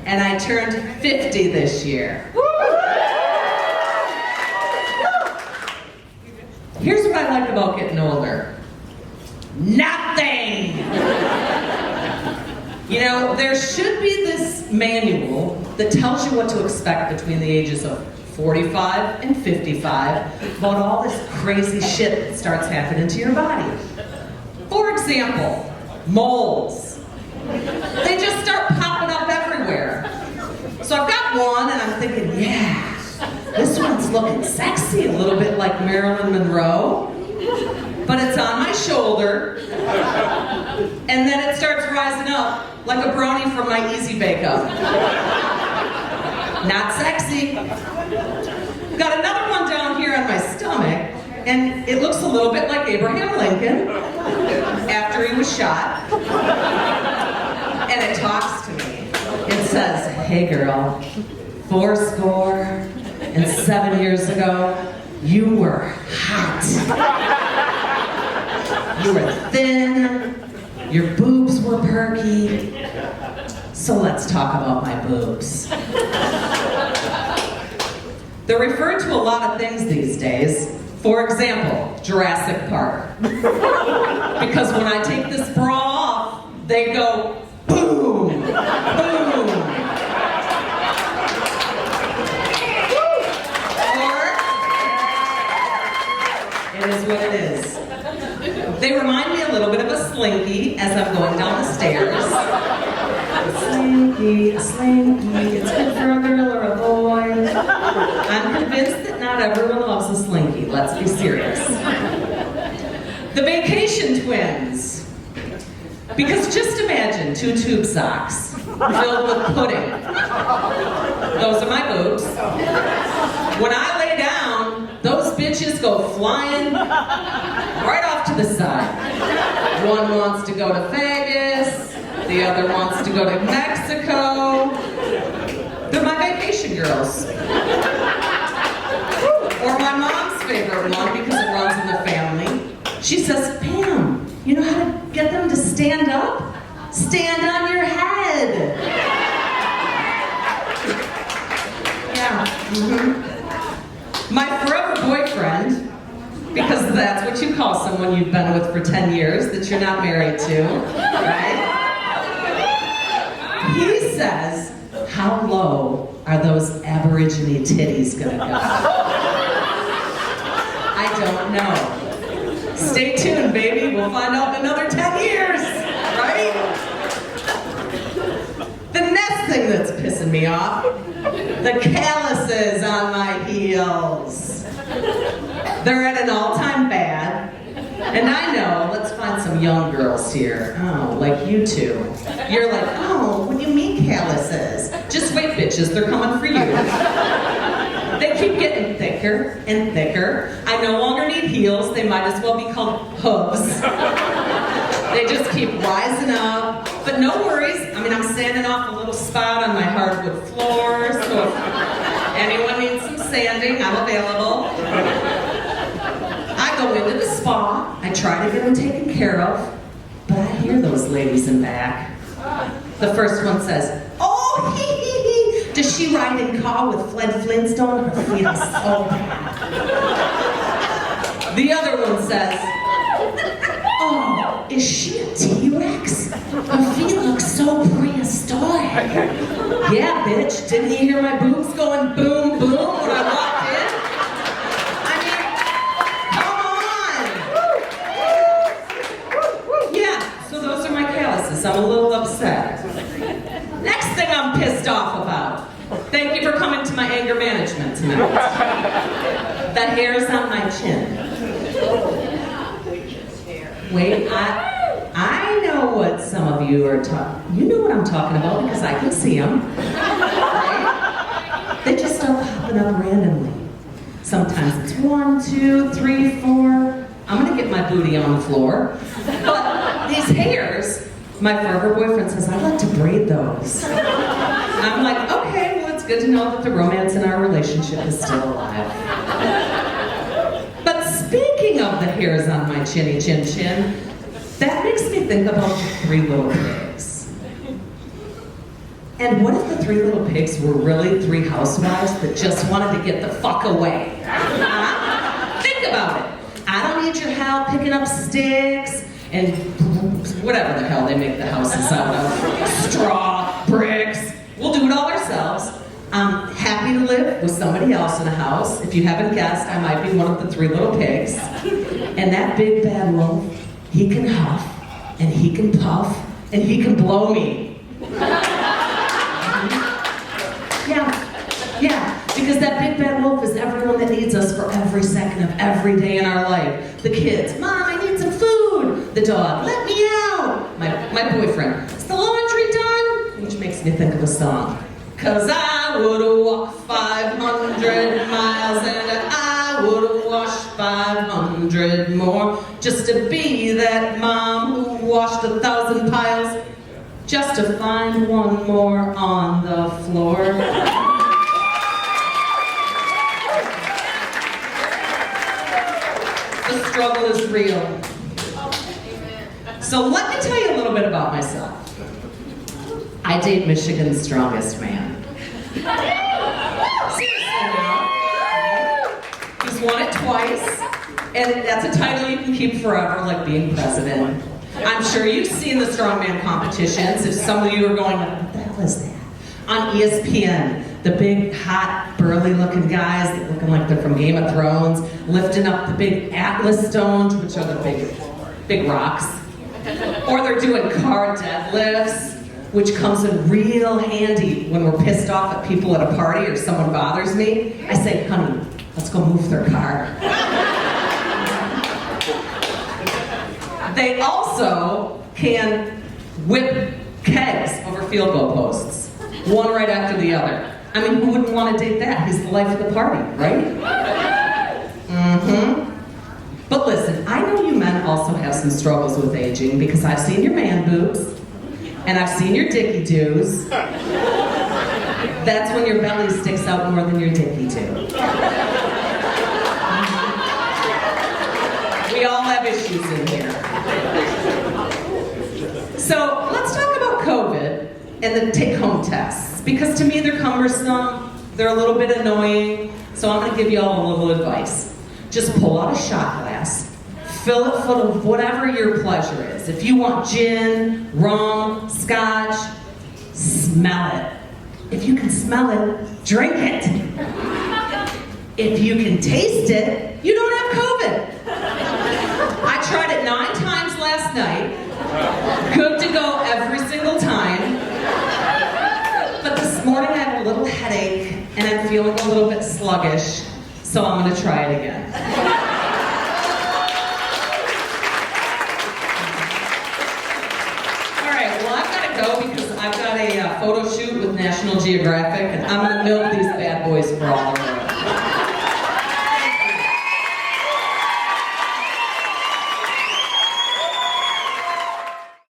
and I turned 50 this year. Here's what I like about getting older. Nothing! You know, there should be this manual that tells you what to expect between the ages of 45 and 55 about all this crazy shit that starts happening to your body. For example, moles. They just start popping up everywhere. So I've got one and I'm thinking, yeah, this one's looking sexy, a little bit like Marilyn Monroe. But it's on my shoulder, and then it starts rising up like a brownie from my Easy Bake Oven. Not sexy. Got another one down here on my stomach, and it looks a little bit like Abraham Lincoln after he was shot. And it talks to me. It says, "Hey girl, 74 years ago, you were hot. You were thin, your boobs were perky, so let's talk about my boobs." They're referred to a lot of things these days. For example, Jurassic Park. Because when I take this bra off, they go boom, boom. Or, it is what it is. They remind me a little bit of a slinky as I'm going down the stairs. A slinky, it's good for a girl or a boy. I'm convinced that not everyone loves a slinky, let's be serious. The vacation twins. Because just imagine 2 tube socks filled with pudding. Those are my boobs. When I lay down, those bitches go flying right off to the side. One wants to go to Vegas, the other wants to go to Mexico. They're my vacation girls. Or my mom's favorite one, because it runs in the family. She says, "Pam, you know how to get them to stand up? Stand on your head." Yeah. Mm-hmm. My forever boyfriend, because that's what you call someone you've been with for 10 years that you're not married to, right? He says, "How low are those Aborigine titties gonna go?" I don't know. Stay tuned, baby. We'll find out in another 10 years, right? The next thing that's pissing me off, the calluses on my heels. They're at an all-time bad. And I know, let's find some young girls here. Oh, like you two. You're like, "Oh, what do you mean calluses?" Just wait, bitches, they're coming for you. They keep getting thicker and thicker. I no longer need heels, they might as well be called hooves. They just keep rising up. But no worries, I mean, I'm sanding off a little spot on my hardwood floor, so if anyone needs some sanding, I'm available. I go into the spa, I try to get them taken care of, but I hear those ladies in back. The first one says, "Oh, hee hee hee, does she ride in car with Fred Flintstone? Her feet are so bad." The other one says, "Oh, is she a T-Rex? Her feet look so prehistoric." Yeah, bitch, didn't you hear my boobs going boom, boom when I walked in? I mean, come on! Yeah, so those are my calluses. I'm a little upset. Next thing I'm pissed off about. Thank you for coming to my anger management tonight. The hairs on my chin. Wait, I know what some of you are talking. You know what I'm talking about because I can see them. Right? They just start popping up randomly. Sometimes it's 1, 2, 3, 4. I'm gonna get my booty on the floor. But these hairs, my forever boyfriend says, "I'd like to braid those." I'm like, okay, well, it's good to know that the romance in our relationship is still alive. But speaking of the hairs on my chinny chin chin, that makes me think about the 3 little pigs. And what if the three little pigs were really three housewives that just wanted to get the fuck away? Think about it. I don't need your help picking up sticks and whatever the hell they make the houses out of. Straw, bricks. We'll do it all ourselves. I'm happy to live with somebody else in a house. If you haven't guessed, I might be one of the three little pigs. And that big bad wolf, he can huff, and he can puff, and he can blow me. Yeah, because that big bad wolf is everyone that needs us for every second of every day in our life. The kids, Mom, I need some food. The dog, let me out. My boyfriend, is the laundry done? Which makes me think of a song. 'Cause I would've walked 500 miles and I would've washed 500 more just to be that mom who washed 1,000 piles just to find one more on the floor. The struggle is real. So let me tell you a little bit about myself. I date Michigan's strongest man. Seriously now. He's won it twice, and that's a title you can keep forever, like being president. I'm sure you've seen the strongman competitions. If some of you are going, what the hell is that? On ESPN, the big, hot, burly-looking guys looking like they're from Game of Thrones, lifting up the big Atlas stones, which are the big rocks. Or they're doing car deadlifts, which comes in real handy when we're pissed off at people at a party or someone bothers me. I say, honey, let's go move their car. They also can whip kegs over field goal posts, one right after the other. I mean, who wouldn't want to date that? He's the life of the party, right? Mm-hmm. But listen, I know you men also have some struggles with aging because I've seen your man boobs, and I've seen your dicky doos. That's when your belly sticks out more than your dicky do. We all have issues in here. So let's talk about COVID and the take-home tests, because to me they're cumbersome, they're a little bit annoying, so I'm gonna give you all a little advice. Just pull out a shot glass, fill it full of whatever your pleasure is. If you want gin, rum, scotch, smell it. If you can smell it, drink it. If you can taste it, you don't have COVID. I tried it 9 times last night. Good to go every single time. But this morning I have a little headache and I'm feeling a little bit sluggish, so I'm going to try it again. All right, well I've got to go because I've got a photo shoot with National Geographic and I'm going to milk these bad boys for all they're worth.